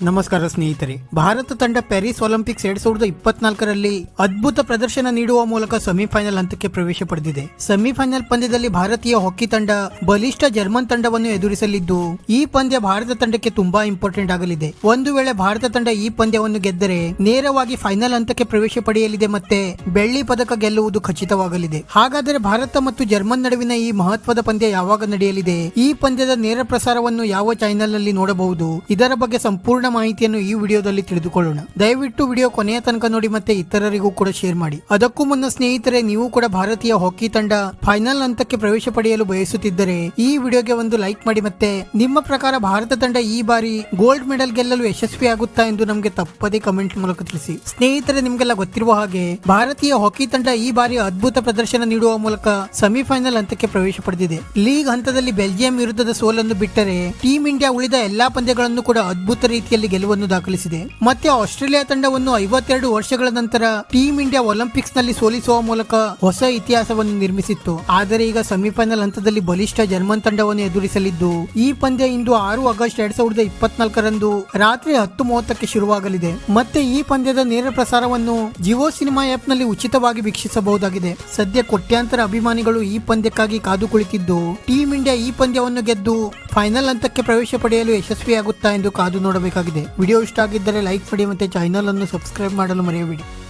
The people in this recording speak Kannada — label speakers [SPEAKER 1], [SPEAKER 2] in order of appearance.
[SPEAKER 1] ನಮಸ್ಕಾರ ಸ್ನೇಹಿತರೆ. ಭಾರತ ತಂಡ ಪ್ಯಾರಿಸ್ ಒಲಿಂಪಿಕ್ಸ್ 2024ರಲ್ಲಿ ಅದ್ಭುತ ಪ್ರದರ್ಶನ ನೀಡುವ ಮೂಲಕ ಸೆಮಿಫೈನಲ್ ಹಂತಕ್ಕೆ ಪ್ರವೇಶ ಪಡೆದಿದೆ. ಸೆಮಿಫೈನಲ್ ಪಂದ್ಯದಲ್ಲಿ ಭಾರತೀಯ ಹಾಕಿ ತಂಡ ಬಲಿಷ್ಠ ಜರ್ಮನ್ ತಂಡವನ್ನು ಎದುರಿಸಲಿದ್ದು, ಈ ಪಂದ್ಯ ಭಾರತ ತಂಡಕ್ಕೆ ತುಂಬಾ ಇಂಪಾರ್ಟೆಂಟ್ ಆಗಲಿದೆ. ಒಂದು ವೇಳೆ ಭಾರತ ತಂಡ ಈ ಪಂದ್ಯವನ್ನು ಗೆದ್ದರೆ ನೇರವಾಗಿ ಫೈನಲ್ ಹಂತಕ್ಕೆ ಪ್ರವೇಶ ಪಡೆಯಲಿದೆ ಮತ್ತೆ ಬೆಳ್ಳಿ ಪದಕ ಗೆಲ್ಲುವುದು ಖಚಿತವಾಗಲಿದೆ. ಹಾಗಾದರೆ ಭಾರತ ಮತ್ತು ಜರ್ಮನ್ ನಡುವಿನ ಈ ಮಹತ್ವದ ಪಂದ್ಯ ಯಾವಾಗ ನಡೆಯಲಿದೆ, ಈ ಪಂದ್ಯದ ನೇರ ಪ್ರಸಾರವನ್ನು ಯಾವ ಚಾನೆಲ್ ನಲ್ಲಿ ನೋಡಬಹುದು, ಇದರ ಬಗ್ಗೆ ಸಂಪೂರ್ಣ ಮಾಹಿತಿಯನ್ನು ಈ ವಿಡಿಯೋದಲ್ಲಿ ತಿಳಿದುಕೊಳ್ಳೋಣ. ದಯವಿಟ್ಟು ವಿಡಿಯೋ ಕೊನೆಯ ತನಕ ನೋಡಿ ಮತ್ತೆ ಇತರರಿಗೂ ಕೂಡ ಶೇರ್ ಮಾಡಿ. ಅದಕ್ಕೂ ಮುನ್ನ ಸ್ನೇಹಿತರೆ, ನೀವು ಕೂಡ ಭಾರತೀಯ ಹಾಕಿ ತಂಡ ಫೈನಲ್ ಹಂತಕ್ಕೆ ಪ್ರವೇಶ ಪಡೆಯಲು ಬಯಸುತ್ತಿದ್ದರೆ ಈ ವಿಡಿಯೋಗೆ ಒಂದು ಲೈಕ್ ಮಾಡಿ. ಮತ್ತೆ ನಿಮ್ಮ ಪ್ರಕಾರ ಭಾರತ ತಂಡ ಈ ಬಾರಿ ಗೋಲ್ಡ್ ಮೆಡಲ್ ಗೆಲ್ಲಲು ಯಶಸ್ವಿಯಾಗುತ್ತಾ ಎಂದು ನಮಗೆ ತಪ್ಪದೇ ಕಮೆಂಟ್ ಮೂಲಕ ತಿಳಿಸಿ. ಸ್ನೇಹಿತರೆ, ನಿಮಗೆಲ್ಲ ಗೊತ್ತಿರುವ ಹಾಗೆ ಭಾರತೀಯ ಹಾಕಿ ತಂಡ ಈ ಬಾರಿ ಅದ್ಭುತ ಪ್ರದರ್ಶನ ನೀಡುವ ಮೂಲಕ ಸೆಮಿಫೈನಲ್ ಹಂತಕ್ಕೆ ಪ್ರವೇಶ ಪಡೆದಿದೆ. ಲೀಗ್ ಹಂತದಲ್ಲಿ ಬೆಲ್ಜಿಯಂ ವಿರುದ್ಧದ ಸೋಲನ್ನು ಬಿಟ್ಟರೆ ಟೀಂ ಇಂಡಿಯಾ ಉಳಿದ ಎಲ್ಲಾ ಪಂದ್ಯಗಳನ್ನು ಕೂಡ ಅದ್ಭುತ ರೀತಿಯಲ್ಲಿ ಗೆಲುವನ್ನು ದಾಖಲಿಸಿದೆ. ಮತ್ತೆ ಆಸ್ಟ್ರೇಲಿಯಾ ತಂಡವನ್ನು 52 ವರ್ಷಗಳ ನಂತರ ಟೀಂ ಇಂಡಿಯಾ ಒಲಿಂಪಿಕ್ಸ್ ನಲ್ಲಿ ಸೋಲಿಸುವ ಮೂಲಕ ಹೊಸ ಇತಿಹಾಸವನ್ನು ನಿರ್ಮಿಸಿತ್ತು. ಆದರೆ ಈಗ ಸೆಮಿಫೈನಲ್ ಹಂತದಲ್ಲಿ ಬಲಿಷ್ಠ ಜರ್ಮನ್ ತಂಡವನ್ನು ಎದುರಿಸಲಿದ್ದು, ಈ ಪಂದ್ಯ ಇಂದು 6 ಆಗಸ್ಟ್ 2024ರಂದು ರಾತ್ರಿ 10:30ಕ್ಕೆ ಶುರುವಾಗಲಿದೆ. ಮತ್ತೆ ಈ ಪಂದ್ಯದ ನೇರ ಪ್ರಸಾರವನ್ನು ಜಿಯೋ ಸಿನಿಮಾ ಆಪ್ ನಲ್ಲಿ ಉಚಿತವಾಗಿ ವೀಕ್ಷಿಸಬಹುದಾಗಿದೆ. ಸದ್ಯ ಕೋಟ್ಯಾಂತರ ಅಭಿಮಾನಿಗಳು ಈ ಪಂದ್ಯಕ್ಕಾಗಿ ಕಾದು ಕುಳಿತಿದ್ದು, ಟೀಂ ಇಂಡಿಯಾ ಈ ಪಂದ್ಯವನ್ನು ಗೆದ್ದು ಫೈನಲ್ ಹಂತಕ್ಕೆ ಪ್ರವೇಶ ಪಡೆಯಲು ಯಶಸ್ವಿಯಾಗುತ್ತಾ ಎಂದು ಕಾದು ನೋಡಬೇಕಾಗಿದೆ. ವಿಡಿಯೋ ಇಷ್ಟ ಆಗಿದ್ದರೆ ಲೈಕ್ ಮಾಡಿ ಮತ್ತೆ ಚಾನೆಲ್ ಅನ್ನು ಸಬ್ಸ್ಕ್ರೈಬ್ ಮಾಡಲು ಮರೆಯಬೇಡಿ.